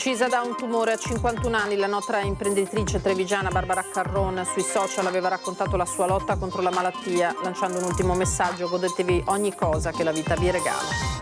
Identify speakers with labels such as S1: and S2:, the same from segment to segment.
S1: Uccisa da un tumore a 51 anni, la nota imprenditrice trevigiana Barbara Carron sui social aveva raccontato la sua lotta contro la malattia, lanciando un ultimo messaggio: godetevi ogni cosa che la vita vi regala.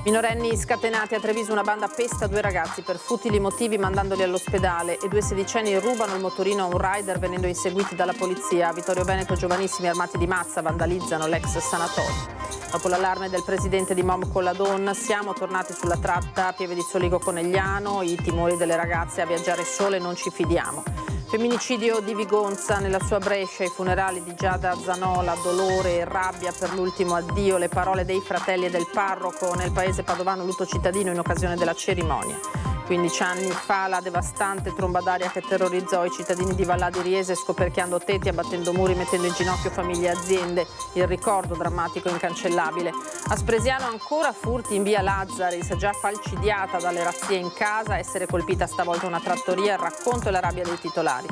S1: Minorenni scatenati a Treviso, una banda pesta due ragazzi per futili motivi mandandoli all'ospedale e due sedicenni rubano il motorino a un rider venendo inseguiti dalla polizia. A Vittorio Veneto giovanissimi armati di mazza vandalizzano l'ex sanatorio. Dopo l'allarme del presidente di Mom Colladon, siamo tornati sulla tratta Pieve di Soligo Conegliano, i timori delle ragazze a viaggiare sole, non ci fidiamo. Femminicidio di Vigonza, nella sua Brescia, i funerali di Giada Zanola, dolore e rabbia per l'ultimo addio, le parole dei fratelli e del parroco, nel paese padovano lutto cittadino in occasione della cerimonia. 15 anni fa la devastante tromba d'aria che terrorizzò i cittadini di Vallà di Riese, scoperchiando tetti, abbattendo muri, mettendo in ginocchio famiglie e aziende. Il ricordo drammatico e incancellabile. A Spresiano ancora furti in via Lazzaris, già falcidiata dalle razzie in casa, essere colpita stavolta una trattoria, il racconto e la rabbia dei titolari.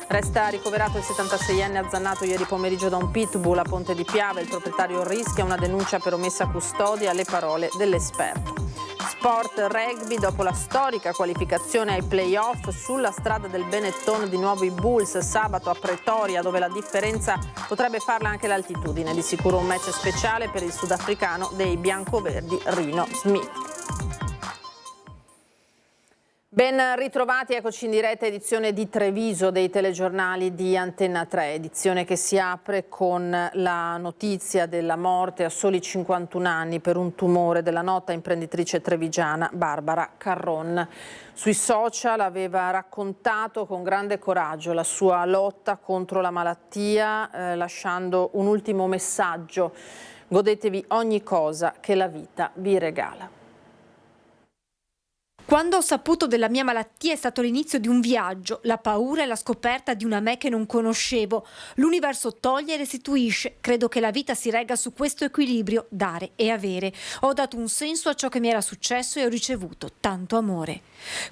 S1: Resta ricoverato il 76enne azzannato ieri pomeriggio da un pitbull a Ponte di Piave. Il proprietario rischia una denuncia per omessa custodia, le parole dell'esperto. Sport rugby, dopo la storica qualificazione ai play-off, sulla strada del Benetton di nuovo i Bulls sabato a Pretoria, dove la differenza potrebbe farla anche l'altitudine. Di sicuro un match speciale per il sudafricano dei biancoverdi Rino Smith. Ben ritrovati, eccoci in diretta edizione di Treviso dei telegiornali di Antenna 3, edizione che si apre con la notizia della morte a soli 51 anni per un tumore della nota imprenditrice trevigiana Barbara Carron. Sui social aveva raccontato con grande coraggio la sua lotta contro la malattia, lasciando un ultimo messaggio: godetevi ogni cosa che la vita vi regala.
S2: Quando ho saputo della mia malattia è stato l'inizio di un viaggio, la paura e la scoperta di una me che non conoscevo. L'universo toglie e restituisce. Credo che la vita si regga su questo equilibrio, dare e avere. Ho dato un senso a ciò che mi era successo e ho ricevuto tanto amore.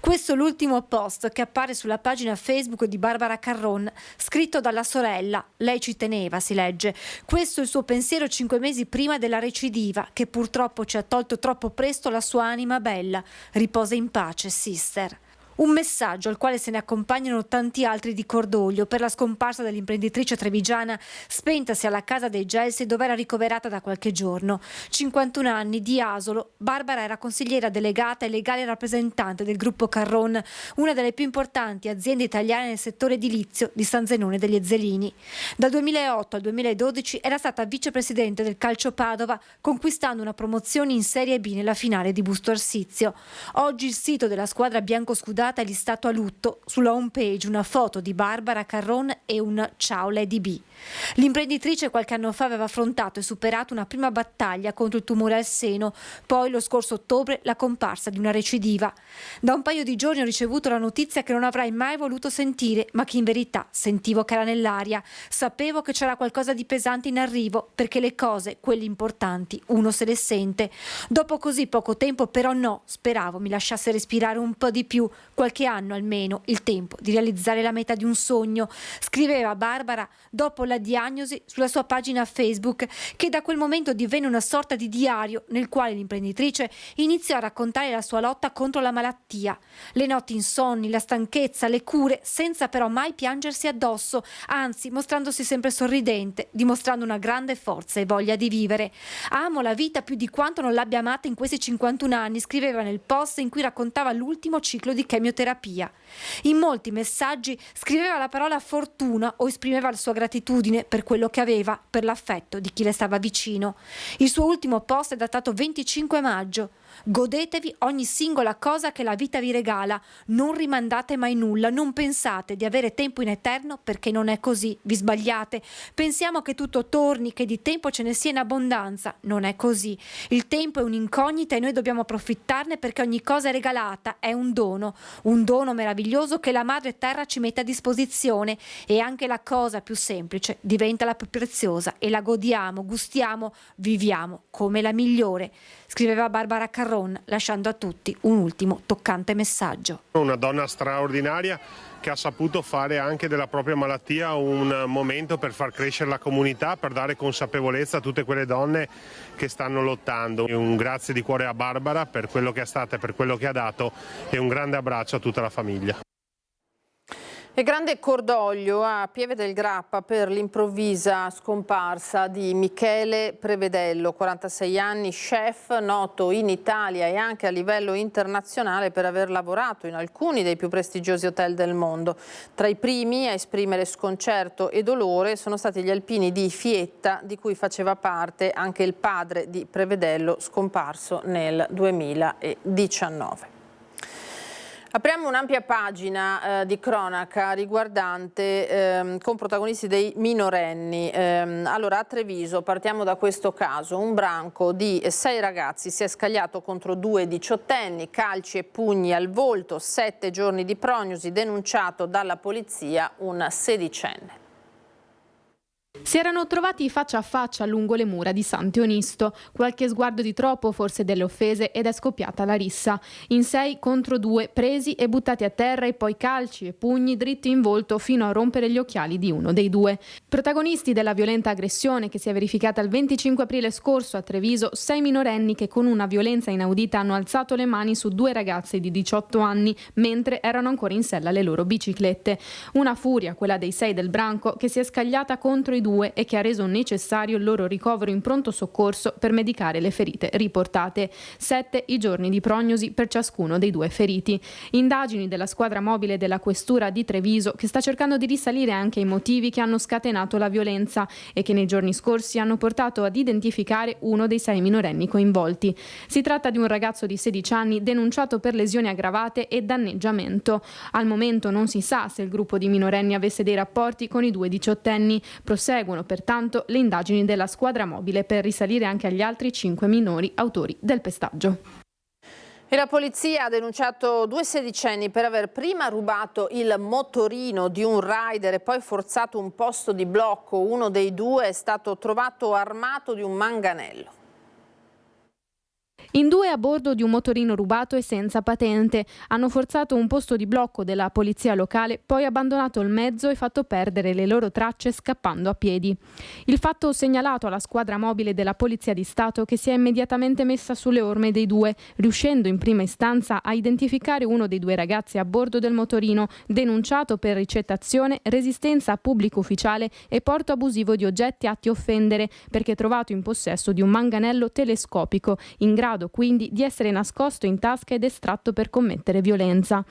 S2: Questo è l'ultimo post che appare sulla pagina Facebook di Barbara Carron, scritto dalla sorella. Lei ci teneva, si legge. Questo è il suo pensiero 5 mesi prima della recidiva, che purtroppo ci ha tolto troppo presto la sua anima bella. Riposa in pace, sister. Un messaggio al quale se ne accompagnano tanti altri di cordoglio per la scomparsa dell'imprenditrice trevigiana spentasi alla casa dei Gelsi, dove era ricoverata da qualche giorno. 51 anni, di Asolo, Barbara era consigliera delegata e legale rappresentante del gruppo Carron, una delle più importanti aziende italiane nel settore edilizio di San Zenone degli Ezzelini. Dal 2008 al 2012 era stata vicepresidente del Calcio Padova, conquistando una promozione in Serie B nella finale di Busto Arsizio. Oggi il sito della squadra biancoscudata è listato a lutto. Sulla home page una foto di Barbara Carron e un ciao Lady B. L'imprenditrice qualche anno fa aveva affrontato e superato una prima battaglia contro il tumore al seno, poi lo scorso ottobre la comparsa di una recidiva. Da un paio di giorni ho ricevuto la notizia che non avrai mai voluto sentire, ma che in verità sentivo che era nell'aria. Sapevo che c'era qualcosa di pesante in arrivo, perché le cose, quelle importanti, uno se le sente. Dopo così poco tempo però no, speravo mi lasciasse respirare un po' di più, qualche anno almeno, il tempo di realizzare la meta di un sogno, scriveva Barbara dopo la diagnosi sulla sua pagina Facebook, che da quel momento divenne una sorta di diario nel quale l'imprenditrice iniziò a raccontare la sua lotta contro la malattia, le notti insonni, la stanchezza, le cure, senza però mai piangersi addosso, anzi mostrandosi sempre sorridente, dimostrando una grande forza e voglia di vivere. Amo la vita più di quanto non l'abbia amata in questi 51 anni, scriveva nel post in cui raccontava l'ultimo ciclo di chemioterapia. In molti messaggi scriveva la parola fortuna o esprimeva la sua gratitudine per quello che aveva, per l'affetto di chi le stava vicino. Il suo ultimo post è datato 25 maggio. Godetevi ogni singola cosa che la vita vi regala, non rimandate mai nulla, non pensate di avere tempo in eterno perché non è così, vi sbagliate. Pensiamo che tutto torni, che di tempo ce ne sia in abbondanza, non è così. Il tempo è un'incognita e noi dobbiamo approfittarne perché ogni cosa è regalata, è un dono meraviglioso che la madre terra ci mette a disposizione, e anche la cosa più semplice diventa la più preziosa e la godiamo, gustiamo, viviamo come la migliore, scriveva Barbara Carron, lasciando a tutti un ultimo toccante messaggio.
S3: Una donna straordinaria che ha saputo fare anche della propria malattia un momento per far crescere la comunità, per dare consapevolezza a tutte quelle donne che stanno lottando. Un grazie di cuore a Barbara per quello che è stata e per quello che ha dato e un grande abbraccio a tutta la famiglia.
S1: E grande cordoglio a Pieve del Grappa per l'improvvisa scomparsa di Michele Prevedello, 46 anni, chef noto in Italia e anche a livello internazionale per aver lavorato in alcuni dei più prestigiosi hotel del mondo. Tra i primi a esprimere sconcerto e dolore sono stati gli alpini di Fietta, di cui faceva parte anche il padre di Prevedello, scomparso nel 2019. Apriamo un'ampia pagina di cronaca riguardante con protagonisti dei minorenni. Allora, a Treviso, partiamo da questo caso, un branco di 6 ragazzi si è scagliato contro 2 diciottenni, calci e pugni al volto, 7 giorni di prognosi, denunciato dalla polizia un sedicenne.
S4: Si erano trovati faccia a faccia lungo le mura di San Teonisto. Qualche sguardo di troppo, forse delle offese, ed è scoppiata la rissa. In 6 contro 2, presi e buttati a terra e poi calci e pugni dritti in volto fino a rompere gli occhiali di uno dei 2. Protagonisti della violenta aggressione che si è verificata il 25 aprile scorso a Treviso, 6 minorenni che con una violenza inaudita hanno alzato le mani su 2 ragazze di 18 anni mentre erano ancora in sella alle loro biciclette. Una furia, quella dei 6 del branco, che si è scagliata contro i 2 e che ha reso necessario il loro ricovero in pronto soccorso per medicare le ferite riportate. 7 i giorni di prognosi per ciascuno dei 2 feriti. Indagini della squadra mobile della questura di Treviso che sta cercando di risalire anche ai motivi che hanno scatenato la violenza e che nei giorni scorsi hanno portato ad identificare uno dei 6 minorenni coinvolti. Si tratta di un ragazzo di 16 anni denunciato per lesioni aggravate e danneggiamento. Al momento non si sa se il gruppo di minorenni avesse dei rapporti con i 2 diciottenni. Proseguono pertanto le indagini della squadra mobile per risalire anche agli altri 5 minori autori del pestaggio.
S1: E la polizia ha denunciato 2 sedicenni per aver prima rubato il motorino di un rider e poi forzato un posto di blocco. Uno dei 2 è stato trovato armato di un manganello.
S4: In 2 a bordo di un motorino rubato e senza patente. Hanno forzato un posto di blocco della polizia locale, poi abbandonato il mezzo e fatto perdere le loro tracce scappando a piedi. Il fatto segnalato alla squadra mobile della Polizia di Stato, che si è immediatamente messa sulle orme dei 2, riuscendo in prima istanza a identificare uno dei 2 ragazzi a bordo del motorino, denunciato per ricettazione, resistenza a pubblico ufficiale e porto abusivo di oggetti atti a offendere, perché trovato in possesso di un manganello telescopico, in grado quindi di essere nascosto in tasca ed estratto per commettere violenza.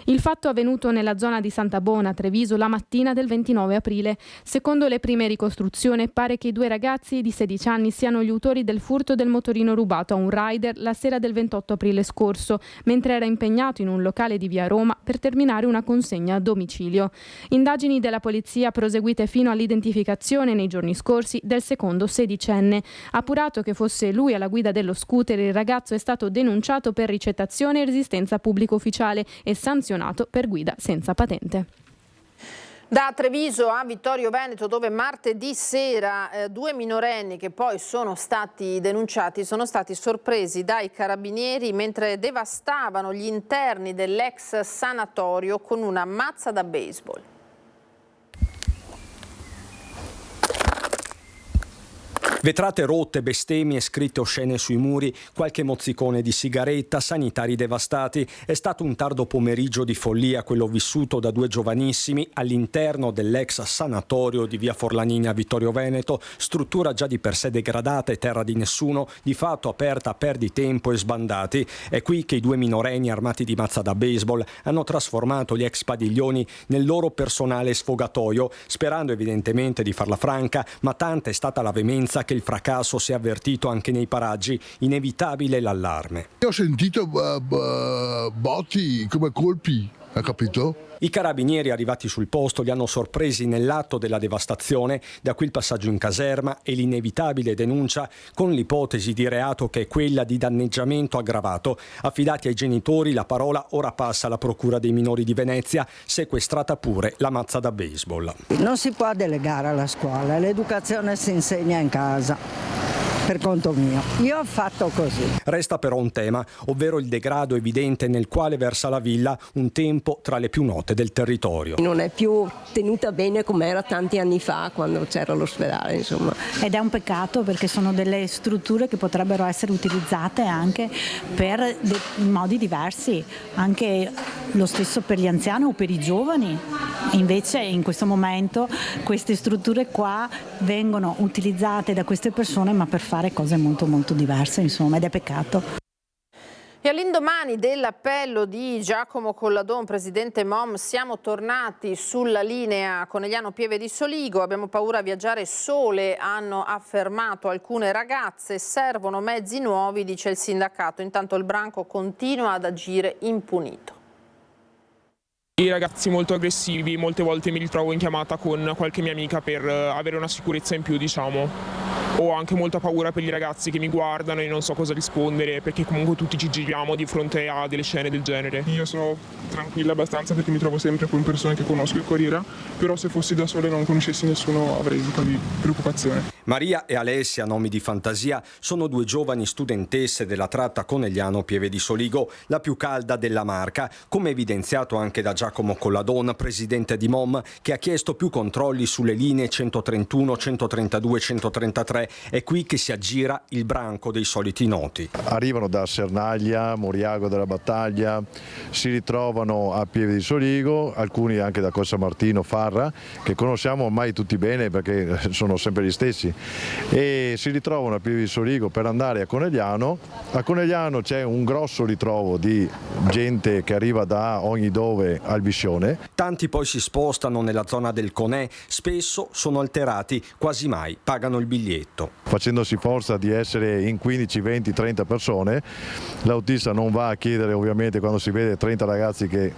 S4: Il fatto è avvenuto nella zona di Santa Bona, Treviso, la mattina del 29 aprile. Secondo le prime ricostruzioni, pare che i 2 ragazzi di 16 anni siano gli autori del furto del motorino rubato a un rider la sera del 28 aprile scorso, mentre era impegnato in un locale di via Roma per terminare una consegna a domicilio. Indagini della polizia proseguite fino all'identificazione nei giorni scorsi del secondo sedicenne. Appurato che fosse lui alla guida dello scooter, il ragazzo è stato denunciato per ricettazione e resistenza a pubblico ufficiale e sanzionato per guida senza patente.
S1: Da Treviso a Vittorio Veneto, dove martedì sera 2 minorenni che poi sono stati denunciati sono stati sorpresi dai carabinieri mentre devastavano gli interni dell'ex sanatorio con una mazza da baseball.
S5: Vetrate rotte, bestemmie, scritte oscene sui muri, qualche mozzicone di sigaretta, sanitari devastati. È stato un tardo pomeriggio di follia quello vissuto da 2 giovanissimi all'interno dell'ex sanatorio di via Forlanini a Vittorio Veneto, struttura già di per sé degradata e terra di nessuno, di fatto aperta a perditempo e sbandati. È qui che i 2 minorenni armati di mazza da baseball hanno trasformato gli ex padiglioni nel loro personale sfogatoio, sperando evidentemente di farla franca, ma tanta è stata la veemenza che il fracasso si è avvertito anche nei paraggi, inevitabile l'allarme.
S6: Ho sentito botti come colpi, hai capito?
S5: I carabinieri arrivati sul posto li hanno sorpresi nell'atto della devastazione, da qui il passaggio in caserma e l'inevitabile denuncia con l'ipotesi di reato che è quella di danneggiamento aggravato. Affidati ai genitori, la parola ora passa alla Procura dei minori di Venezia, sequestrata pure la mazza da baseball.
S7: Non si può delegare alla scuola, l'educazione si insegna in casa. per conto mio. Io ho fatto così.
S5: Resta però un tema, ovvero il degrado evidente nel quale versa la villa, un tempo tra le più note del territorio.
S8: Non è più tenuta bene come era tanti anni fa quando c'era l'ospedale, insomma.
S9: Ed è un peccato perché sono delle strutture che potrebbero essere utilizzate anche per modi diversi, anche lo stesso per gli anziani o per i giovani. Invece in questo momento queste strutture qua vengono utilizzate da queste persone ma per fare cose molto molto diverse, insomma, ed è peccato.
S1: E all'indomani dell'appello di Giacomo Colladon, presidente MOM, siamo tornati sulla linea Conegliano Pieve di Soligo. Abbiamo paura a viaggiare sole, hanno affermato alcune ragazze. Servono mezzi nuovi, dice il sindacato. Intanto il branco continua ad agire impunito.
S10: I ragazzi molto aggressivi, molte volte mi ritrovo in chiamata con qualche mia amica per avere una sicurezza in più, diciamo. Ho anche molta paura per i ragazzi che mi guardano e non so cosa rispondere, perché comunque tutti ci giriamo di fronte a delle scene del genere.
S11: Io sono tranquilla abbastanza perché mi trovo sempre con persone che conosco in corriera, però se fossi da sola e non conoscessi nessuno avrei un po' di preoccupazione.
S5: Maria e Alessia, nomi di fantasia, sono due giovani studentesse della tratta Conegliano Pieve di Soligo, la più calda della Marca, come evidenziato anche da Giacomo Colladon, presidente di MOM, che ha chiesto più controlli sulle linee 131, 132, 133. È qui che si aggira il branco dei soliti noti.
S12: Arrivano da Sernaglia, Moriago della Battaglia, si ritrovano a Pieve di Soligo, alcuni anche da Cossa Martino, Farra, che conosciamo ormai tutti bene perché sono sempre gli stessi, e si ritrovano a Pieve di Soligo per andare a Conegliano. A Conegliano c'è un grosso ritrovo di gente che arriva da ogni dove al Biscione.
S5: Tanti poi si spostano nella zona del Conè, spesso sono alterati, quasi mai pagano il biglietto.
S12: Facendosi forza di essere in 15, 20, 30 persone, l'autista non va a chiedere ovviamente quando si vede 30 ragazzi che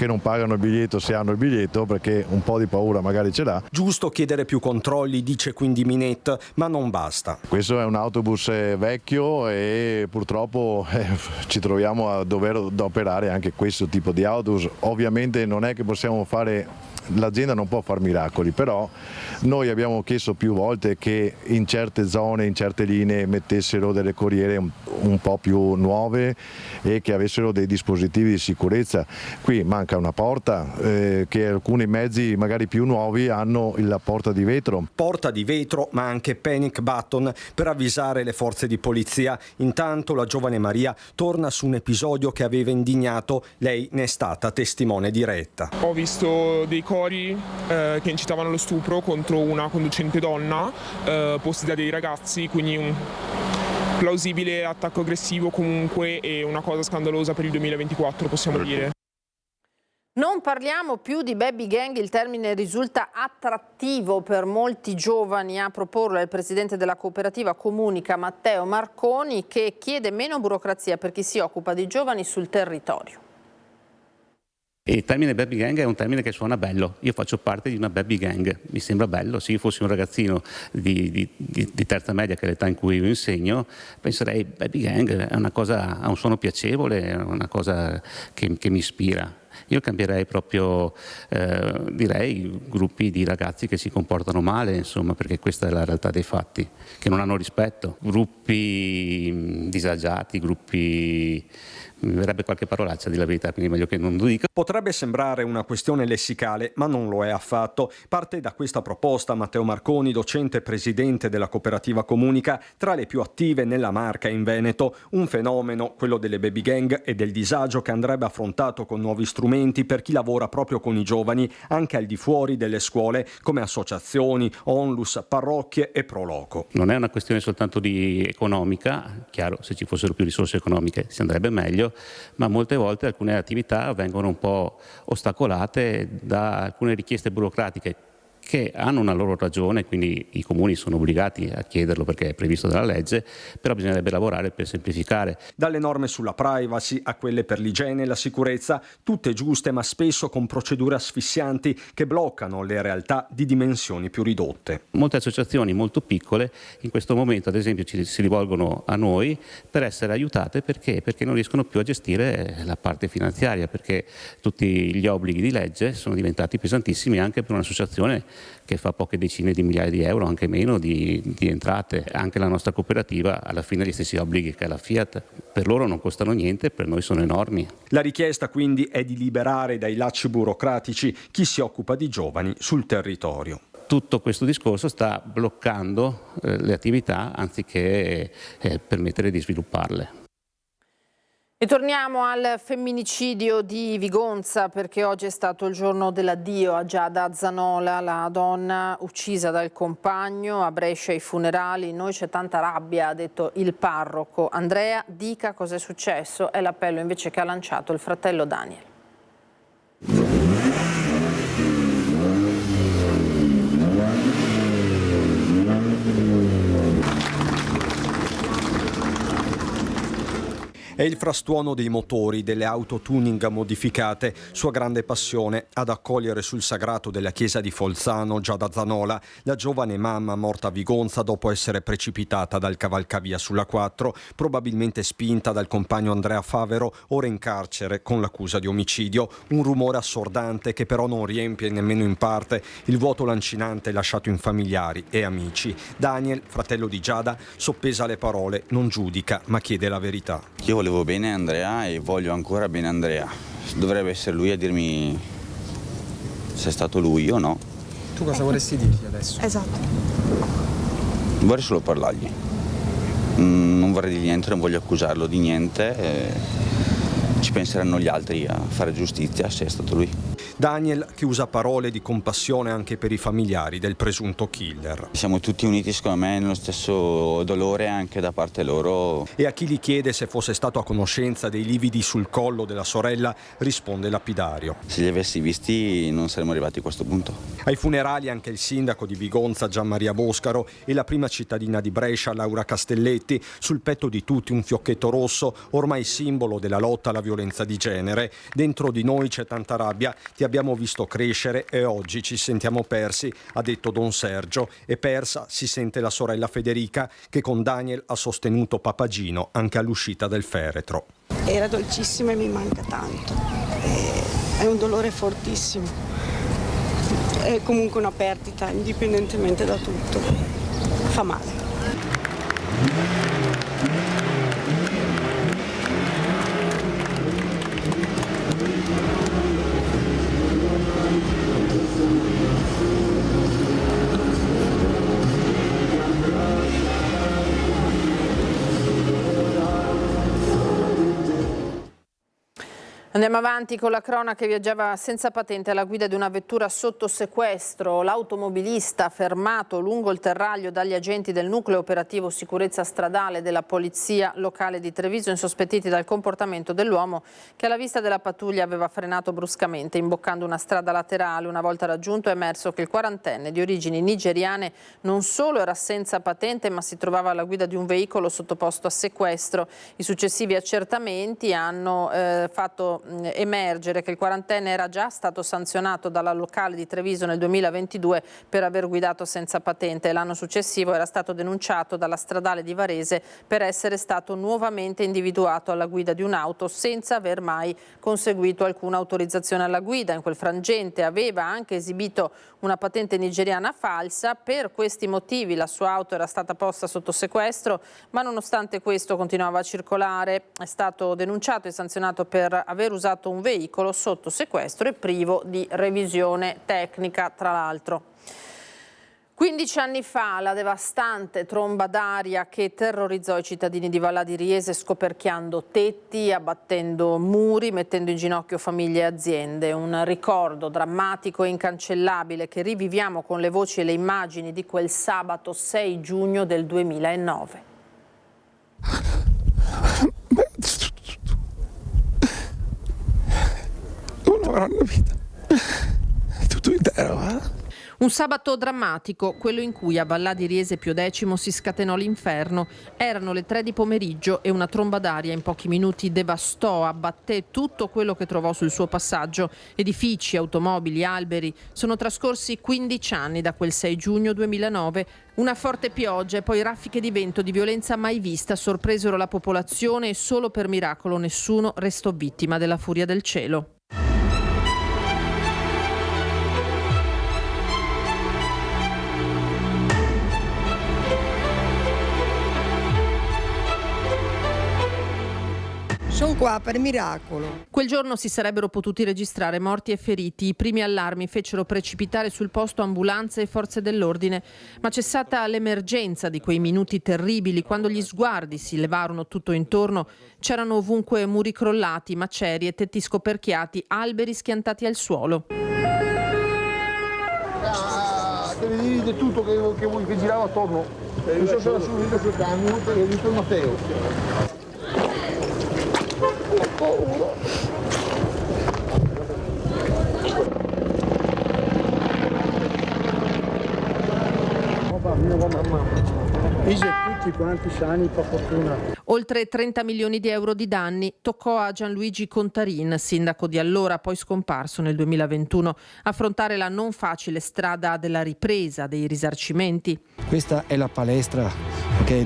S12: non pagano il biglietto se hanno il biglietto, perché un po' di paura magari ce l'ha.
S5: Giusto chiedere più controlli, dice quindi Minet, ma non basta.
S12: Questo è un autobus vecchio e purtroppo ci troviamo a dover operare anche questo tipo di autobus. Ovviamente non è che possiamo fare, l'azienda non può fare miracoli, però noi abbiamo chiesto più volte che in certe zone, in certe linee mettessero delle corriere un po' più nuove e che avessero dei dispositivi di sicurezza. Qui manca una porta, che alcuni mezzi magari più nuovi hanno la porta di vetro.
S5: Porta di vetro, ma anche panic button per avvisare le forze di polizia. Intanto la giovane Maria torna su un episodio che aveva indignato, lei ne è stata testimone diretta.
S10: Ho visto dei cori che incitavano allo stupro contro una conducente donna, posti da dei ragazzi, quindi un plausibile attacco aggressivo comunque e una cosa scandalosa per il 2024, possiamo dire.
S1: Non parliamo più di baby gang, il termine risulta attrattivo per molti giovani. A proporlo il presidente della cooperativa Comunica, Matteo Marconi, che chiede meno burocrazia per chi si occupa di giovani sul territorio.
S13: Il termine baby gang è un termine che suona bello. Io faccio parte di una baby gang, mi sembra bello. Se io fossi un ragazzino di terza media, che è l'età in cui io insegno, penserei baby gang è una cosa, ha un suono piacevole, è una cosa che mi ispira. Io cambierei proprio, direi, gruppi di ragazzi che si comportano male, insomma, perché questa è la realtà dei fatti, che non hanno rispetto. Gruppi disagiati, gruppi... Mi verrebbe qualche parolaccia, di la verità, quindi meglio che non lo dica.
S5: Potrebbe sembrare una questione lessicale, ma non lo è affatto. Parte da questa proposta Matteo Marconi, docente e presidente della cooperativa Comunica, tra le più attive nella Marca e in Veneto. Un fenomeno, quello delle baby gang e del disagio, che andrebbe affrontato con nuovi strumenti per chi lavora proprio con i giovani, anche al di fuori delle scuole, come associazioni, onlus, parrocchie e Proloco.
S13: Non è una questione soltanto di economica, chiaro, se ci fossero più risorse economiche si andrebbe meglio, ma molte volte alcune attività vengono un po' ostacolate da alcune richieste burocratiche che hanno una loro ragione, quindi i comuni sono obbligati a chiederlo perché è previsto dalla legge, però bisognerebbe lavorare per semplificare.
S5: Dalle norme sulla privacy a quelle per l'igiene e la sicurezza, tutte giuste ma spesso con procedure asfissianti che bloccano le realtà di dimensioni più ridotte.
S13: Molte associazioni molto piccole in questo momento ad esempio si rivolgono a noi per essere aiutate perché non riescono più a gestire la parte finanziaria, perché tutti gli obblighi di legge sono diventati pesantissimi anche per un'associazione che fa poche decine di migliaia di euro, anche meno, di entrate. Anche la nostra cooperativa alla fine ha gli stessi obblighi che la Fiat, per loro non costano niente, per noi sono enormi.
S5: La richiesta quindi è di liberare dai lacci burocratici chi si occupa di giovani sul territorio.
S13: Tutto questo discorso sta bloccando le attività anziché permettere di svilupparle.
S1: E torniamo al femminicidio di Vigonza, perché oggi è stato il giorno dell'addio a Giada Zanola, la donna uccisa dal compagno. A Brescia ai funerali, noi c'è tanta rabbia, ha detto il parroco. Andrea, dica cosa è successo, è l'appello invece che ha lanciato il fratello Daniel.
S5: È il frastuono dei motori delle auto tuning modificate, sua grande passione, ad accogliere sul sagrato della chiesa di Folzano Giada Zanola, la giovane mamma morta a Vigonza dopo essere precipitata dal cavalcavia sulla 4, probabilmente spinta dal compagno Andrea Favero, ora in carcere con l'accusa di omicidio. Un rumore assordante che però non riempie nemmeno in parte il vuoto lancinante lasciato in familiari e amici. Daniel, fratello di Giada, soppesa le parole, non giudica ma chiede la verità.
S14: Io volevo bene Andrea e voglio ancora bene Andrea. Dovrebbe essere lui a dirmi se è stato lui o no.
S15: Tu cosa vorresti dirgli adesso?
S14: Esatto. Vorrei solo parlargli. Non vorrei dire niente, non voglio accusarlo di niente. Ci penseranno gli altri a fare giustizia se è stato lui.
S5: Daniel che usa parole di compassione anche per i familiari del presunto killer.
S14: Siamo tutti uniti secondo me nello stesso dolore anche da parte loro.
S5: E a chi gli chiede se fosse stato a conoscenza dei lividi sul collo della sorella risponde lapidario.
S14: Se li avessi visti non saremmo arrivati a questo punto.
S5: Ai funerali anche il sindaco di Vigonza Gianmaria Boscaro e la prima cittadina di Brescia Laura Castelletti, sul petto di tutti un fiocchetto rosso, ormai simbolo della lotta alla violenza di genere. Dentro di noi c'è tanta rabbia, ti abbiamo visto crescere e oggi ci sentiamo persi, ha detto Don Sergio, e persa si sente la sorella Federica che con Daniel ha sostenuto Papagino anche all'uscita del feretro.
S16: Era dolcissima e mi manca tanto, è un dolore fortissimo, è comunque una perdita indipendentemente da tutto, fa male.
S1: Andiamo avanti con la cronaca. Viaggiava senza patente alla guida di una vettura sotto sequestro. L'automobilista fermato lungo il terraglio dagli agenti del nucleo operativo sicurezza stradale della polizia locale di Treviso, insospettiti dal comportamento dell'uomo che alla vista della pattuglia aveva frenato bruscamente imboccando una strada laterale. Una volta raggiunto è emerso che il quarantenne di origini nigeriane non solo era senza patente ma si trovava alla guida di un veicolo sottoposto a sequestro. I successivi accertamenti hanno fatto emergere che il quarantenne era già stato sanzionato dalla locale di Treviso nel 2022 per aver guidato senza patente. L'anno successivo era stato denunciato dalla stradale di Varese per essere stato nuovamente individuato alla guida di un'auto senza aver mai conseguito alcuna autorizzazione alla guida. In quel frangente aveva anche esibito una patente nigeriana falsa. Per questi motivi la sua auto era stata posta sotto sequestro, ma nonostante questo continuava a circolare. È stato denunciato e sanzionato per aver usato un veicolo sotto sequestro e privo di revisione tecnica, tra l'altro. 15 anni fa la devastante tromba d'aria che terrorizzò i cittadini di Vallà di Riese, scoperchiando tetti, abbattendo muri, mettendo in ginocchio famiglie e aziende. Un ricordo drammatico e incancellabile che riviviamo con le voci e le immagini di quel sabato 6 giugno del 2009.
S17: Una grande vita, tutto intero,
S1: Un sabato drammatico, quello in cui a Vallà di Riese Pio X si scatenò l'inferno. Erano le 3 di pomeriggio e una tromba d'aria in pochi minuti devastò, abbatté tutto quello che trovò sul suo passaggio. Edifici, automobili, alberi. Sono trascorsi 15 anni da quel 6 giugno 2009. Una forte pioggia e poi raffiche di vento di violenza mai vista sorpresero la popolazione e solo per miracolo nessuno restò vittima della furia del cielo.
S8: qua per miracolo.
S1: Quel giorno si sarebbero potuti registrare morti e feriti. I primi allarmi fecero precipitare sul posto ambulanze e forze dell'ordine, ma cessata l'emergenza di quei minuti terribili, quando gli sguardi si levarono tutto intorno, c'erano ovunque muri crollati, macerie, tetti scoperchiati, alberi schiantati al suolo.
S6: Di tutto che girava attorno. Io sono subito sul camion perché ho visto il Matteo.
S15: Tutti quanti sani, per fortuna.
S1: Oltre 30 milioni di euro di danni toccò a Gianluigi Contarin, sindaco di allora, poi scomparso nel 2021, affrontare la non facile strada della ripresa, dei risarcimenti.
S15: Questa è la palestra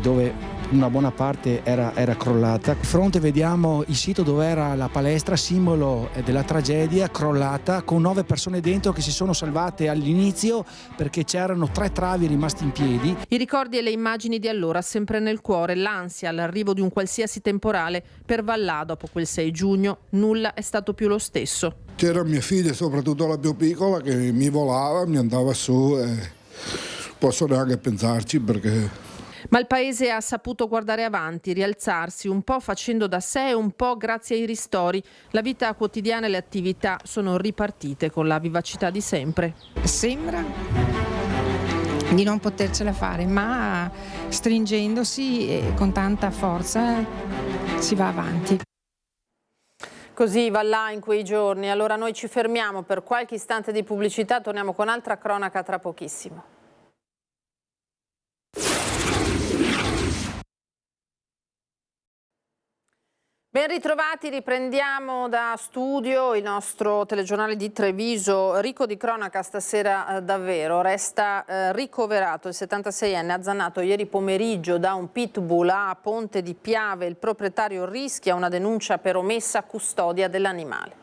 S15: dove una buona parte era crollata. A fronte vediamo il sito dove era la palestra, simbolo della tragedia, crollata, con 9 persone dentro che si sono salvate all'inizio perché c'erano 3 travi rimasti in piedi.
S1: I ricordi e le immagini di allora sempre nel cuore, l'ansia all'arrivo di un qualsiasi temporale. Per Vallà, dopo quel 6 giugno, nulla è stato più lo stesso.
S6: C'era mia figlia, soprattutto la più piccola, che mi volava, mi andava su e posso neanche pensarci perché...
S1: Ma il paese ha saputo guardare avanti, rialzarsi, un po' facendo da sé e un po' grazie ai ristori. La vita quotidiana e le attività sono ripartite con la vivacità di sempre.
S18: Sembra di non potercela fare, ma stringendosi e con tanta forza si va avanti.
S1: Così va là in quei giorni. Allora noi ci fermiamo per qualche istante di pubblicità, torniamo con altra cronaca tra pochissimo. Ben ritrovati, riprendiamo da studio il nostro telegiornale di Treviso, ricco di cronaca stasera davvero. Resta ricoverato il 76enne azzannato ieri pomeriggio da un pitbull a Ponte di Piave. Il proprietario rischia una denuncia per omessa custodia dell'animale.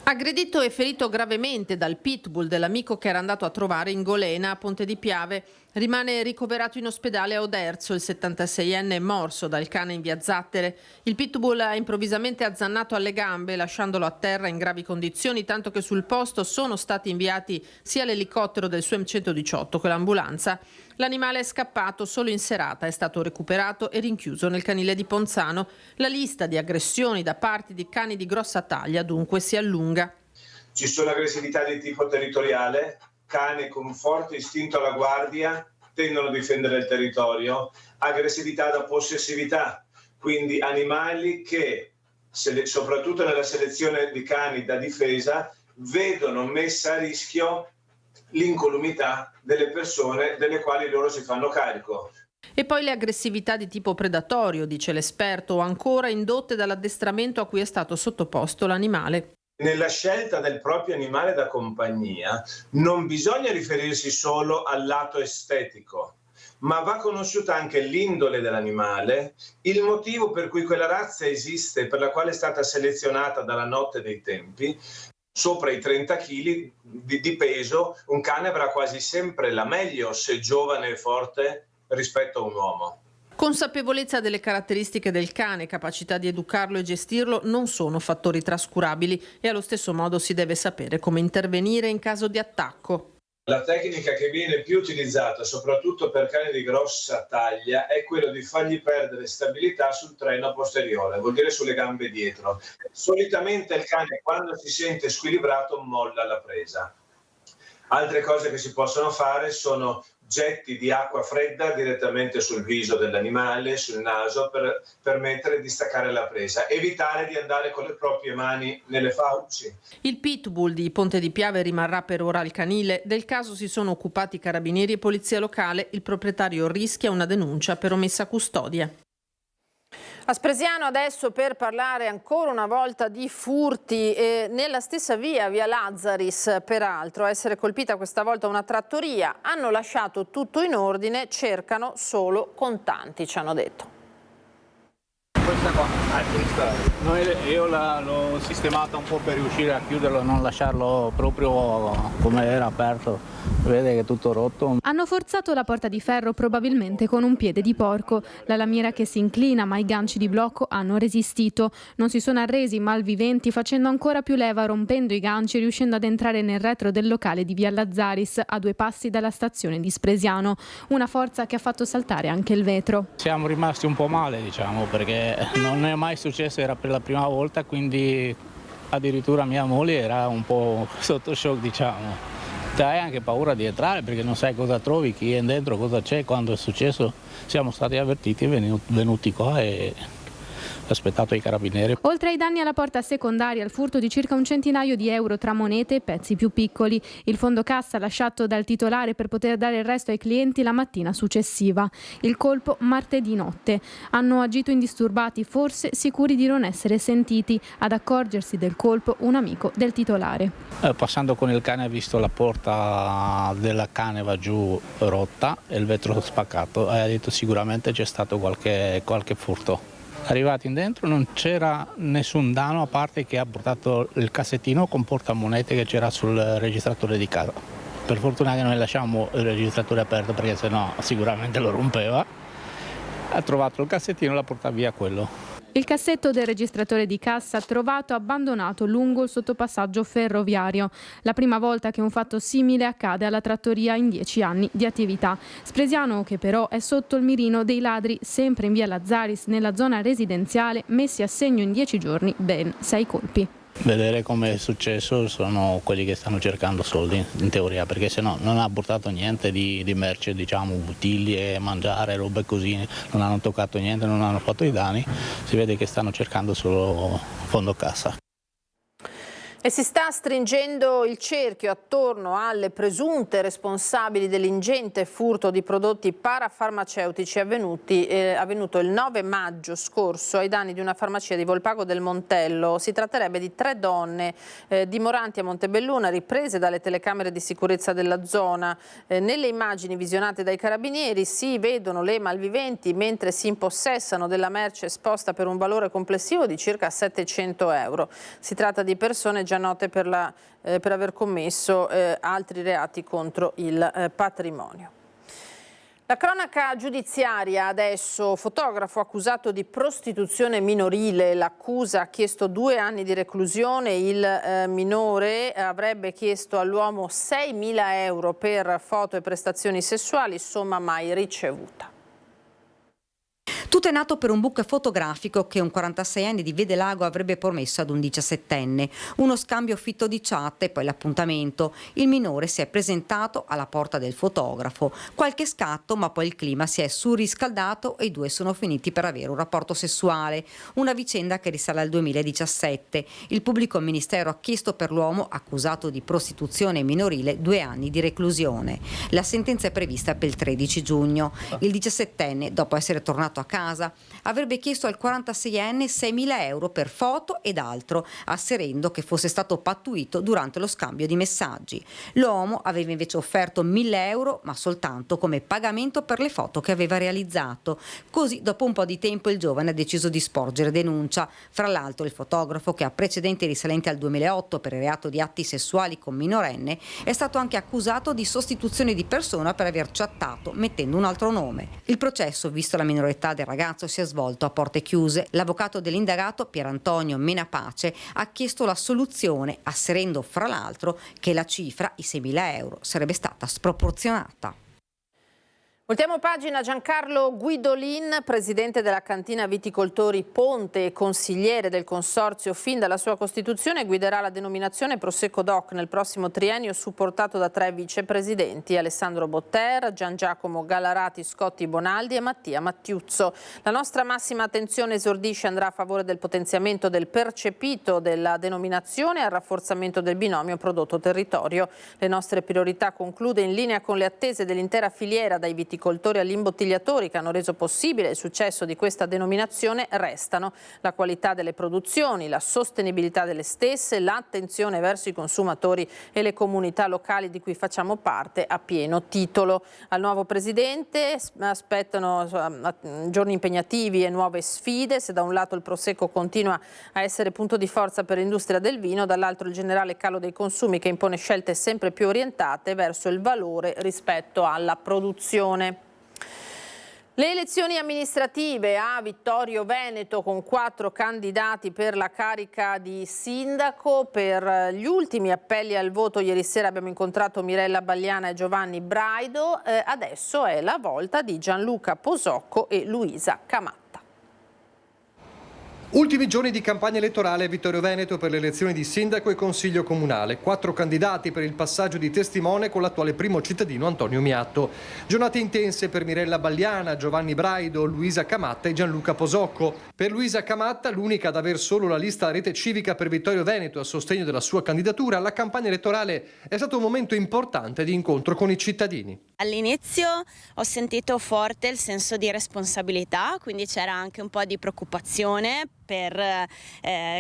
S1: Aggredito e ferito gravemente dal pitbull dell'amico che era andato a trovare in Golena a Ponte di Piave, rimane ricoverato in ospedale a Oderzo. Il 76enne è morso dal cane in via Zattere. Il pitbull ha improvvisamente azzannato alle gambe, lasciandolo a terra in gravi condizioni, tanto che sul posto sono stati inviati sia l'elicottero del SUEM 118 che l'ambulanza. L'animale è scappato solo in serata, è stato recuperato e rinchiuso nel canile di Ponzano. La lista di aggressioni da parte di cani di grossa taglia dunque si allunga.
S19: Ci sono aggressività di tipo territoriale, cani con forte istinto alla guardia tendono a difendere il territorio, aggressività da possessività, quindi animali che, soprattutto nella selezione di cani da difesa, vedono messa a rischio l'incolumità delle persone delle quali loro si fanno carico.
S1: E poi le aggressività di tipo predatorio, dice l'esperto, o ancora indotte dall'addestramento a cui è stato sottoposto l'animale.
S19: Nella scelta del proprio animale da compagnia non bisogna riferirsi solo al lato estetico, ma va conosciuta anche l'indole dell'animale, il motivo per cui quella razza esiste, per la quale è stata selezionata dalla notte dei tempi. Sopra i 30 kg di peso, un cane avrà quasi sempre la meglio se giovane e forte rispetto a un uomo.
S1: Consapevolezza delle caratteristiche del cane, capacità di educarlo e gestirlo non sono fattori trascurabili e allo stesso modo si deve sapere come intervenire in caso di attacco.
S19: La tecnica che viene più utilizzata, soprattutto per cani di grossa taglia, è quella di fargli perdere stabilità sul treno posteriore, vuol dire sulle gambe dietro. Solitamente il cane, quando si sente squilibrato, molla la presa. Altre cose che si possono fare sono getti di acqua fredda direttamente sul viso dell'animale, sul naso, per permettere di staccare la presa. Evitare di andare con le proprie mani nelle fauci.
S1: Il pitbull di Ponte di Piave rimarrà per ora al canile. Del caso si sono occupati carabinieri e polizia locale. Il proprietario rischia una denuncia per omessa custodia. A Spresiano adesso per parlare ancora una volta di furti nella stessa via Lazzaris, peraltro a essere colpita questa volta una trattoria. Hanno lasciato tutto in ordine, cercano solo contanti, ci hanno detto.
S20: Questa qua, io l'ho sistemata un po' per riuscire a chiuderlo e non lasciarlo proprio come era aperto. Vede che è tutto rotto.
S4: Hanno forzato la porta di ferro probabilmente con un piede di porco. La lamiera che si inclina, ma i ganci di blocco hanno resistito. Non si sono arresi i malviventi, facendo ancora più leva, rompendo i ganci, riuscendo ad entrare nel retro del locale di via Lazzaris, a 2 passi dalla stazione di Spresiano. Una forza che ha fatto saltare anche il vetro.
S20: Siamo rimasti un po' male, diciamo, perché non è mai successo, era per la prima volta, quindi addirittura mia moglie era un po' sotto shock, diciamo. Hai anche paura di entrare perché non sai cosa trovi, chi è dentro, cosa c'è. Quando è successo siamo stati avvertiti, venuti qua e aspettato i carabinieri.
S4: Oltre ai danni alla porta secondaria, al furto di circa un centinaio di euro tra monete e pezzi più piccoli. Il fondo cassa lasciato dal titolare per poter dare il resto ai clienti la mattina successiva. Il colpo martedì notte. Hanno agito indisturbati, forse sicuri di non essere sentiti. Ad accorgersi del colpo un amico del titolare.
S20: Passando con il cane ha visto la porta della caneva giù rotta e il vetro spaccato e ha detto sicuramente c'è stato qualche furto. Arrivati in dentro non c'era nessun danno a parte che ha portato il cassettino con portamonete che c'era sul registratore di casa. Per fortuna che noi lasciamo il registratore aperto perché sennò sicuramente lo rompeva. Ha trovato il cassettino e l'ha portato via quello.
S4: Il cassetto del registratore di cassa trovato abbandonato lungo il sottopassaggio ferroviario. La prima volta che un fatto simile accade alla trattoria in 10 anni di attività. Spresiano, che però è sotto il mirino dei ladri, sempre in via Lazzaris, nella zona residenziale, messi a segno in 10 giorni ben 6 colpi.
S20: Vedere come è successo sono quelli che stanno cercando soldi in teoria, perché se no non ha portato niente di merce, diciamo bottiglie, mangiare, robe così, non hanno toccato niente, non hanno fatto i danni, si vede che stanno cercando solo fondo cassa.
S1: E si sta stringendo il cerchio attorno alle presunte responsabili dell'ingente furto di prodotti parafarmaceutici avvenuto il 9 maggio scorso ai danni di una farmacia di Volpago del Montello. Si tratterebbe di 3 donne dimoranti a Montebelluna, riprese dalle telecamere di sicurezza della zona. Nelle immagini visionate dai carabinieri si vedono le malviventi mentre si impossessano della merce esposta per un valore complessivo di circa 700 euro. Si tratta di persone già note per aver commesso altri reati contro il patrimonio. La cronaca giudiziaria adesso, fotografo accusato di prostituzione minorile, l'accusa ha chiesto 2 anni di reclusione, il minore avrebbe chiesto all'uomo 6.000 euro per foto e prestazioni sessuali, somma mai ricevuta.
S21: Tutto è nato per un book fotografico che un 46enne di Vedelago avrebbe promesso ad un 17enne. Uno scambio fitto di chat e poi l'appuntamento. Il minore si è presentato alla porta del fotografo. Qualche scatto, ma poi il clima si è surriscaldato e i due sono finiti per avere un rapporto sessuale. Una vicenda che risale al 2017. Il pubblico ministero ha chiesto per l'uomo accusato di prostituzione minorile 2 anni di reclusione. La sentenza è prevista per il 13 giugno. Il 17enne, dopo essere tornato a casa, avrebbe chiesto al 46enne 6.000 euro per foto ed altro, asserendo che fosse stato pattuito durante lo scambio di messaggi. L'uomo aveva invece offerto 1.000 euro, ma soltanto come pagamento per le foto che aveva realizzato. Così, dopo un po' di tempo, il giovane ha deciso di sporgere denuncia. Fra l'altro, il fotografo, che ha precedenti risalenti al 2008 per il reato di atti sessuali con minorenne, è stato anche accusato di sostituzione di persona per aver chattato mettendo un altro nome. Il processo, visto la minorità del ragazzo, si è svolto a porte chiuse. L'avvocato dell'indagato, Pierantonio Menapace, ha chiesto l'assoluzione, asserendo fra l'altro che la cifra, i 6.000 euro, sarebbe stata sproporzionata.
S1: Voltiamo pagina. Giancarlo Guidolin, presidente della cantina Viticoltori Ponte e consigliere del consorzio fin dalla sua costituzione, guiderà la denominazione Prosecco DOC nel prossimo triennio, supportato da 3 vicepresidenti: Alessandro Botter, Gian Giacomo Galarati, Scotti Bonaldi e Mattia Mattiuzzo. La nostra massima attenzione, esordisce, andrà a favore del potenziamento del percepito della denominazione e al rafforzamento del binomio prodotto-territorio. Le nostre priorità, conclude, in linea con le attese dell'intera filiera dai viticoltori viticoltori agli imbottigliatori che hanno reso possibile il successo di questa denominazione restano la qualità delle produzioni, la sostenibilità delle stesse, l'attenzione verso i consumatori e le comunità locali di cui facciamo parte a pieno titolo. Al nuovo presidente aspettano giorni impegnativi e nuove sfide. Se da un lato il Prosecco continua a essere punto di forza per l'industria del vino, dall'altro il generale calo dei consumi che impone scelte sempre più orientate verso il valore rispetto alla produzione. Le elezioni amministrative a Vittorio Veneto con 4 candidati per la carica di sindaco. Per gli ultimi appelli al voto ieri sera abbiamo incontrato Mirella Bagliana e Giovanni Braido. Adesso è la volta di Gianluca Posocco e Luisa Camatta.
S2: Ultimi giorni di campagna elettorale a Vittorio Veneto per le elezioni di sindaco e consiglio comunale. 4 candidati per il passaggio di testimone con l'attuale primo cittadino Antonio Miatto. Giornate intense per Mirella Bagliana, Giovanni Braido, Luisa Camatta e Gianluca Posocco. Per Luisa Camatta, l'unica ad aver solo la lista Rete Civica per Vittorio Veneto a sostegno della sua candidatura, la campagna elettorale è stato un momento importante di incontro con i cittadini.
S22: All'inizio ho sentito forte il senso di responsabilità, quindi c'era anche un po' di preoccupazione per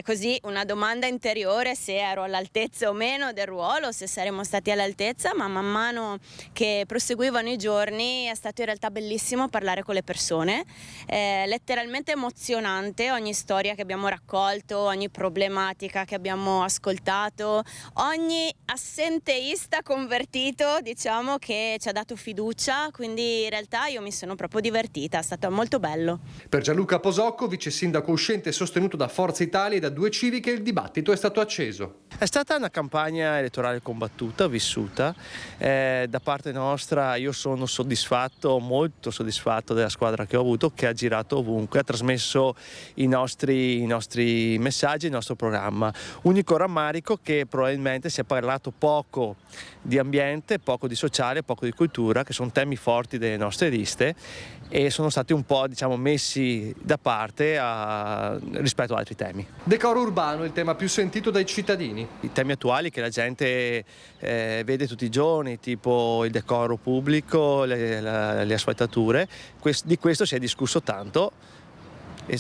S22: così una domanda interiore se ero all'altezza o meno del ruolo, se saremmo stati all'altezza, ma man mano che proseguivano i giorni è stato in realtà bellissimo parlare con le persone, letteralmente emozionante ogni storia che abbiamo raccolto, ogni problematica che abbiamo ascoltato, ogni assenteista convertito, diciamo, che ci ha dato fiducia, quindi in realtà io mi sono proprio divertita, è stato molto bello.
S2: Per Gianluca Posocco, vice sindaco uscente sostenuto da Forza Italia e da Due Civiche, il dibattito è stato acceso.
S23: È stata una campagna elettorale combattuta, vissuta. Da parte nostra io sono soddisfatto, molto soddisfatto della squadra che ho avuto, che ha girato ovunque, ha trasmesso i nostri messaggi, il nostro programma. Unico rammarico che probabilmente si è parlato poco di ambiente, poco di sociale, poco di cultura, che sono temi forti delle nostre liste e sono stati un po', diciamo, messi da parte rispetto ad altri temi.
S2: Decoro urbano è il tema più sentito dai cittadini.
S23: I temi attuali che la gente vede tutti i giorni, tipo il decoro pubblico, le asfaltature, di questo si è discusso tanto,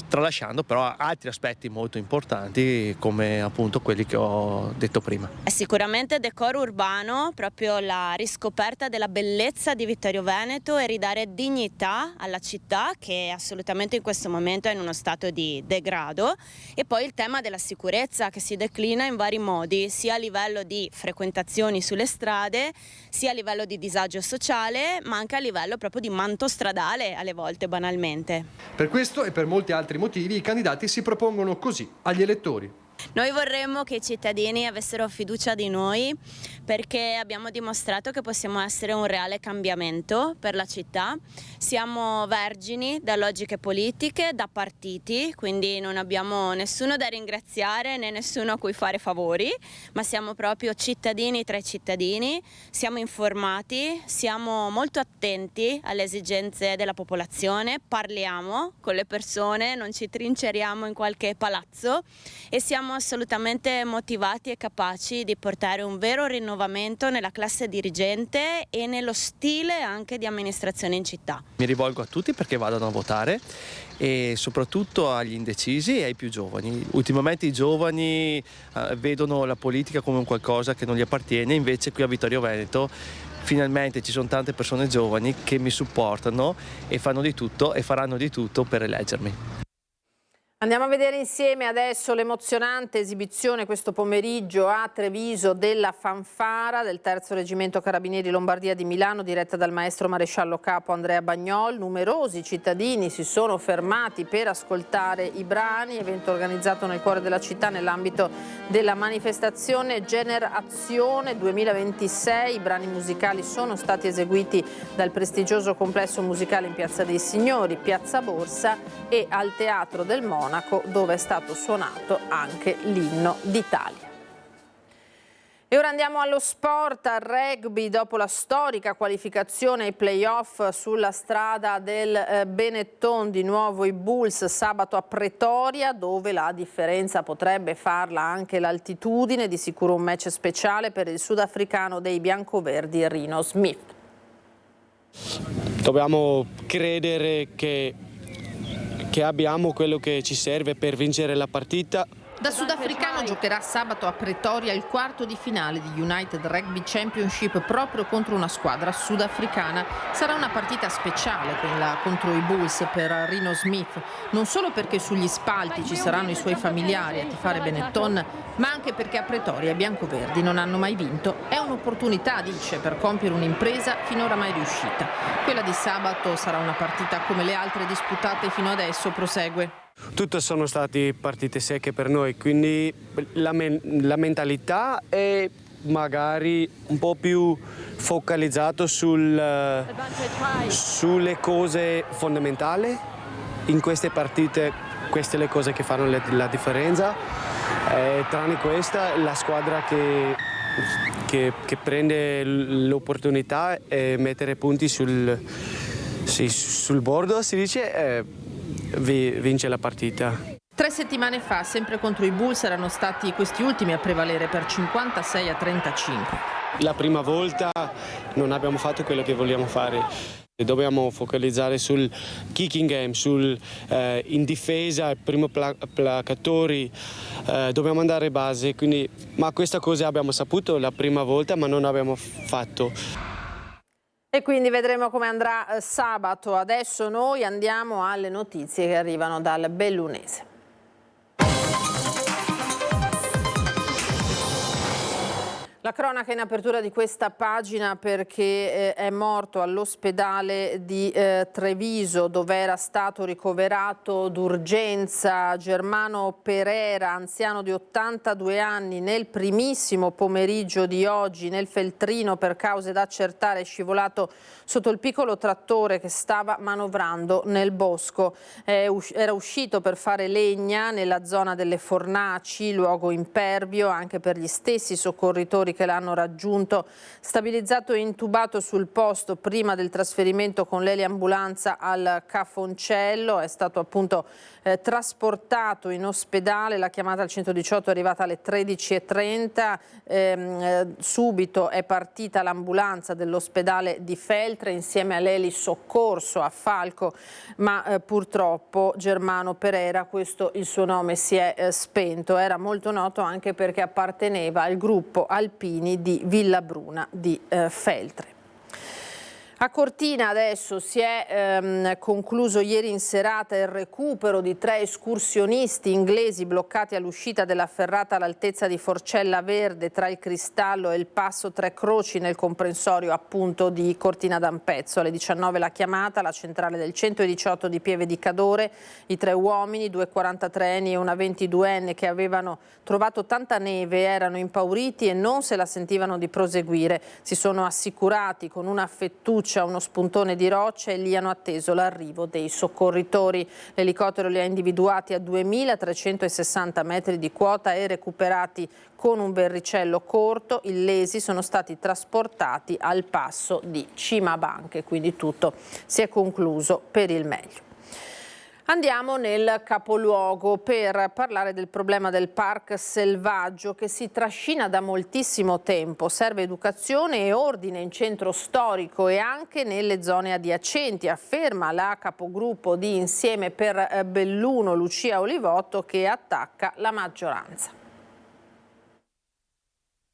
S23: tralasciando però altri aspetti molto importanti come appunto quelli che ho detto prima.
S22: È sicuramente decoro urbano, proprio la riscoperta della bellezza di Vittorio Veneto e ridare dignità alla città che assolutamente in questo momento è in uno stato di degrado, e poi il tema della sicurezza che si declina in vari modi, sia a livello di frequentazioni sulle strade, sia a livello di disagio sociale, ma anche a livello proprio di manto stradale alle volte banalmente.
S2: Per questo e per molti altri motivi i candidati si propongono così agli elettori.
S22: Noi vorremmo che i cittadini avessero fiducia di noi perché abbiamo dimostrato che possiamo essere un reale cambiamento per la città. Siamo vergini da logiche politiche, da partiti, quindi non abbiamo nessuno da ringraziare né nessuno a cui fare favori, ma siamo proprio cittadini tra i cittadini, siamo informati, siamo molto attenti alle esigenze della popolazione, parliamo con le persone, non ci trinceriamo in qualche palazzo e siamo assolutamente motivati e capaci di portare un vero rinnovamento nella classe dirigente e nello stile anche di amministrazione in città.
S23: Mi rivolgo a tutti perché vadano a votare e soprattutto agli indecisi e ai più giovani. Ultimamente i giovani vedono la politica come un qualcosa che non gli appartiene, invece qui a Vittorio Veneto finalmente ci sono tante persone giovani che mi supportano e fanno di tutto e faranno di tutto per eleggermi.
S1: Andiamo a vedere insieme adesso l'emozionante esibizione questo pomeriggio a Treviso della fanfara del Terzo Reggimento Carabinieri Lombardia di Milano, diretta dal maestro maresciallo capo Andrea Bagnol. Numerosi cittadini si sono fermati per ascoltare i brani, evento organizzato nel cuore della città nell'ambito della manifestazione Generazione 2026. I brani musicali sono stati eseguiti dal prestigioso complesso musicale in Piazza dei Signori, Piazza Borsa e al Teatro del Monaco, dove è stato suonato anche l'inno d'Italia. E ora andiamo allo sport, al rugby. Dopo la storica qualificazione ai play-off sulla strada del Benetton, di nuovo i Bulls sabato a Pretoria, dove la differenza potrebbe farla anche l'altitudine. Di sicuro un match speciale per il sudafricano dei biancoverdi Rino Smith.
S3: dobbiamo credere che abbiamo quello che ci serve per vincere la partita.
S1: Da sudafricano giocherà sabato a Pretoria il quarto di finale di United Rugby Championship proprio contro una squadra sudafricana. Sarà una partita speciale quella contro i Bulls per Rino Smith, non solo perché sugli spalti ci saranno i suoi familiari a tifare Benetton, ma anche perché a Pretoria i biancoverdi non hanno mai vinto. È un'opportunità, dice, per compiere un'impresa finora mai riuscita. Quella di sabato sarà una partita come le altre disputate fino adesso, prosegue.
S3: Tutte sono state partite secche per noi, quindi la mentalità è magari un po' più focalizzato sulle cose fondamentali. In queste partite queste le cose che fanno la differenza. Tranne questa, la squadra che prende l'opportunità e mettere punti sul bordo, si dice, vince la partita.
S1: 3 settimane fa, sempre contro i Bulls, erano stati questi ultimi a prevalere per 56-35.
S3: La prima volta non abbiamo fatto quello che vogliamo fare. Dobbiamo focalizzare sul kicking game, in difesa, primo placatori, dobbiamo andare base. Quindi, ma questa cosa abbiamo saputo la prima volta, ma non abbiamo fatto.
S1: E quindi vedremo come andrà sabato. Adesso noi andiamo alle notizie che arrivano dal Bellunese. La cronaca in apertura di questa pagina perché è morto all'ospedale di Treviso, dove era stato ricoverato d'urgenza Germano Perera, anziano di 82 anni, nel primissimo pomeriggio di oggi nel Feltrino. Per cause da accertare è scivolato sotto il piccolo trattore che stava manovrando nel bosco. Era uscito per fare legna nella zona delle Fornaci, luogo impervio anche per gli stessi soccorritori che l'hanno raggiunto. Stabilizzato e intubato sul posto prima del trasferimento con l'eliambulanza al Cafoncello, è stato appunto trasportato in ospedale. La chiamata al 118 è arrivata alle 13:30, subito è partita l'ambulanza dell'ospedale di Feltre insieme all'eli soccorso a Falco, ma purtroppo Germano Perera, questo il suo nome, si è spento. Era molto noto anche perché apparteneva al gruppo alpini di Villabruna di Feltre. A Cortina adesso si è concluso ieri in serata il recupero di 3 escursionisti inglesi bloccati all'uscita della ferrata all'altezza di Forcella Verde tra il Cristallo e il Passo Tre Croci nel comprensorio appunto di Cortina d'Ampezzo. Alle 19 la chiamata, la centrale del 118 di Pieve di Cadore. I 3 uomini, 2 43enni e una 22enne che avevano trovato tanta neve, erano impauriti e non se la sentivano di proseguire. Si sono assicurati con una fettuccia, uno spuntone di roccia, e lì hanno atteso l'arrivo dei soccorritori. L'elicottero li ha individuati a 2360 metri di quota e recuperati con un verricello corto. Illesi sono stati trasportati al passo di Cimabanche, quindi tutto si è concluso per il meglio. Andiamo nel capoluogo per parlare del problema del park selvaggio che si trascina da moltissimo tempo. Serve educazione e ordine in centro storico e anche nelle zone adiacenti, afferma la capogruppo di Insieme per Belluno Lucia Olivotto, che attacca la maggioranza.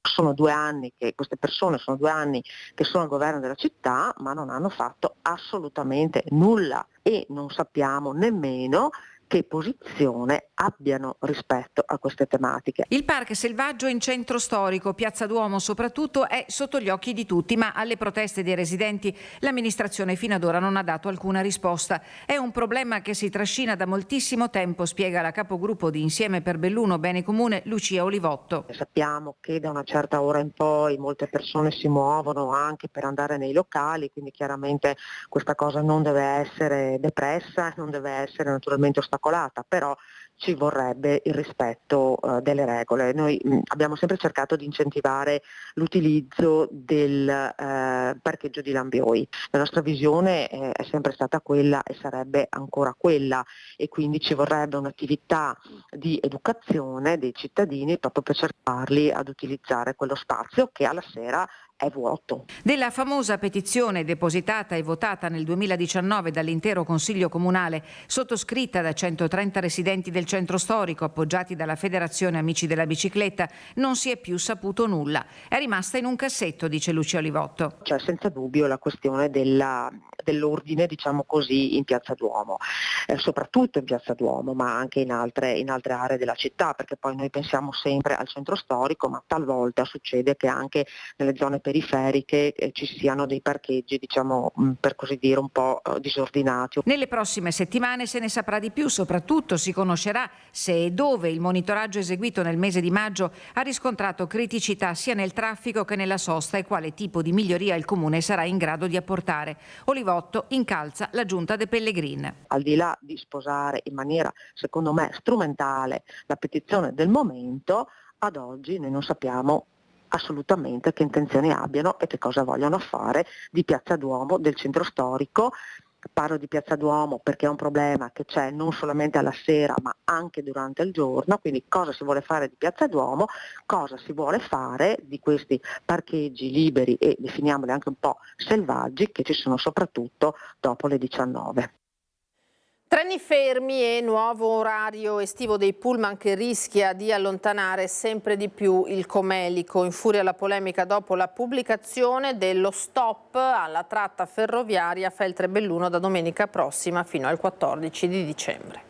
S7: Sono 2 anni che queste persone sono 2 anni che sono al governo della città, ma non hanno fatto assolutamente nulla e non sappiamo nemmeno che posizione abbiano rispetto a queste tematiche.
S9: Il parco selvaggio in centro storico, Piazza Duomo soprattutto, è sotto gli occhi di tutti, ma alle proteste dei residenti l'amministrazione fino ad ora non ha dato alcuna risposta. È un problema che si trascina da moltissimo tempo, spiega la capogruppo di Insieme per Belluno Bene Comune Lucia Olivotto.
S7: Sappiamo che da una certa ora in poi molte persone si muovono anche per andare nei locali, quindi chiaramente questa cosa non deve essere depressa, non deve essere naturalmente ostacolata, però ci vorrebbe il rispetto delle regole. Noi abbiamo sempre cercato di incentivare l'utilizzo del parcheggio di Lambioi. La nostra visione è sempre stata quella e sarebbe ancora quella, e quindi ci vorrebbe un'attività di educazione dei cittadini proprio per cercarli ad utilizzare quello spazio che alla sera è vuoto.
S9: Della famosa petizione depositata e votata nel 2019 dall'intero Consiglio Comunale, sottoscritta da 130 residenti del centro storico, appoggiati dalla Federazione Amici della Bicicletta, non si è più saputo nulla. È rimasta in un cassetto, dice Lucia Olivotto.
S7: C'è senza dubbio la questione dell'ordine, diciamo così, in Piazza Duomo, soprattutto in Piazza Duomo, ma anche in altre aree della città, perché poi noi pensiamo sempre al centro storico, ma talvolta succede che anche nelle zone periferiche ci siano dei parcheggi, diciamo, per così dire, un po' disordinati.
S9: Nelle prossime settimane se ne saprà di più, soprattutto si conoscerà se e dove il monitoraggio eseguito nel mese di maggio ha riscontrato criticità sia nel traffico che nella sosta e quale tipo di miglioria il Comune sarà in grado di apportare. Olivotto incalza la Giunta De Pellegrin.
S7: Al di là di sposare in maniera, secondo me, strumentale la petizione del momento, ad oggi noi non sappiamo assolutamente che intenzioni abbiano e che cosa vogliono fare di Piazza Duomo, del centro storico. Parlo di Piazza Duomo perché è un problema che c'è non solamente alla sera ma anche durante il giorno, quindi cosa si vuole fare di Piazza Duomo, cosa si vuole fare di questi parcheggi liberi e definiamoli anche un po' selvaggi che ci sono soprattutto dopo le 19.
S1: Treni fermi e nuovo orario estivo dei pullman che rischia di allontanare sempre di più il Comelico. Infuria la polemica dopo la pubblicazione dello stop alla tratta ferroviaria Feltre-Belluno da domenica prossima fino al 14 di dicembre.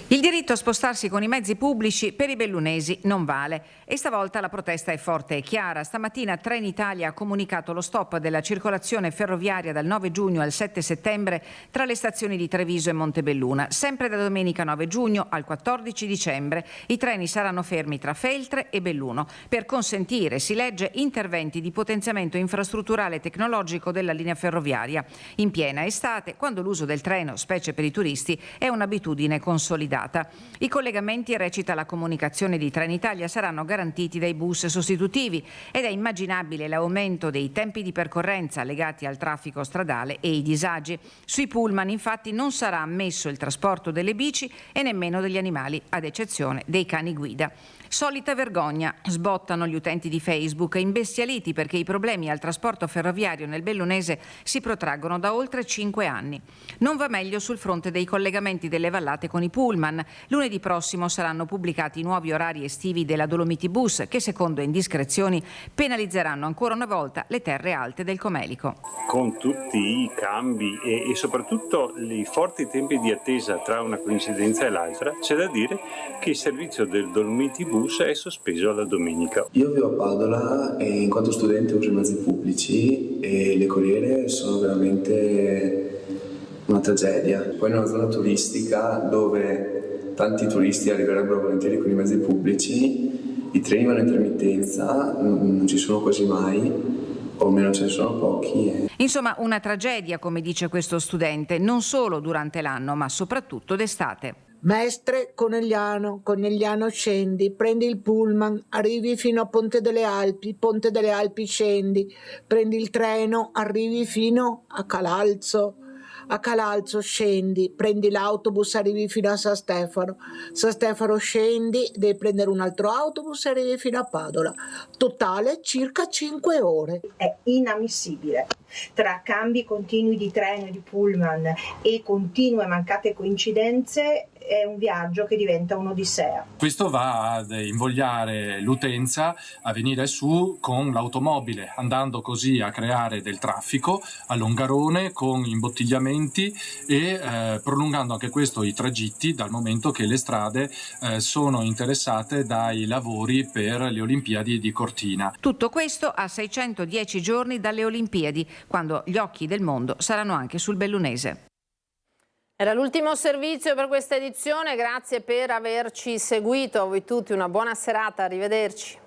S9: Il diritto a spostarsi con i mezzi pubblici per i bellunesi non vale e stavolta la protesta è forte e chiara. Stamattina Trenitalia ha comunicato lo stop della circolazione ferroviaria dal 9 giugno al 7 settembre tra le stazioni di Treviso e Montebelluna. Sempre da domenica 9 giugno al 14 dicembre i treni saranno fermi tra Feltre e Belluno per consentire, si legge, interventi di potenziamento infrastrutturale e tecnologico della linea ferroviaria in piena estate, quando l'uso del treno, specie per i turisti, è un'abitudine consolidata. I collegamenti, recita la comunicazione di Trenitalia, saranno garantiti dai bus sostitutivi ed è immaginabile l'aumento dei tempi di percorrenza legati al traffico stradale e i disagi. Sui pullman infatti non sarà ammesso il trasporto delle bici e nemmeno degli animali, ad eccezione dei cani guida. Solita vergogna, sbottano gli utenti di Facebook, imbestialiti perché i problemi al trasporto ferroviario nel bellunese si protraggono da oltre 5 anni. Non va meglio sul fronte dei collegamenti delle vallate con i pullman. Lunedì prossimo saranno pubblicati i nuovi orari estivi della Dolomiti Bus che, secondo indiscrezioni, penalizzeranno ancora una volta le terre alte del Comelico.
S10: Con tutti i cambi e soprattutto i forti tempi di attesa tra una coincidenza e l'altra, c'è da dire che il servizio del Dolomiti Bus è sospeso alla domenica.
S11: Io vivo a Padova e in quanto studente uso i mezzi pubblici e le corriere sono veramente una tragedia. Poi in una zona turistica dove tanti turisti arriverebbero volentieri con i mezzi pubblici, i treni vanno in intermittenza, non ci sono quasi mai, o almeno ce ne sono pochi.
S9: Insomma, una tragedia, come dice questo studente, non solo durante l'anno, ma soprattutto d'estate.
S12: Mestre, Conegliano scendi, prendi il pullman, arrivi fino a Ponte delle Alpi scendi, prendi il treno, arrivi fino a Calalzo scendi, prendi l'autobus, arrivi fino a San Stefano scendi, devi prendere un altro autobus e arrivi fino a Padova, totale circa 5 ore.
S24: È inammissibile. Tra cambi continui di treno e di pullman e continue mancate coincidenze è un viaggio che diventa un'odissea.
S25: Questo va ad invogliare l'utenza a venire su con l'automobile, andando così a creare del traffico a Longarone con imbottigliamenti e prolungando anche questo i tragitti, dal momento che le strade sono interessate dai lavori per le Olimpiadi di Cortina.
S9: Tutto questo a 610 giorni dalle Olimpiadi, quando gli occhi del mondo saranno anche sul bellunese.
S1: Era l'ultimo servizio per questa edizione, grazie per averci seguito, a voi tutti una buona serata, arrivederci.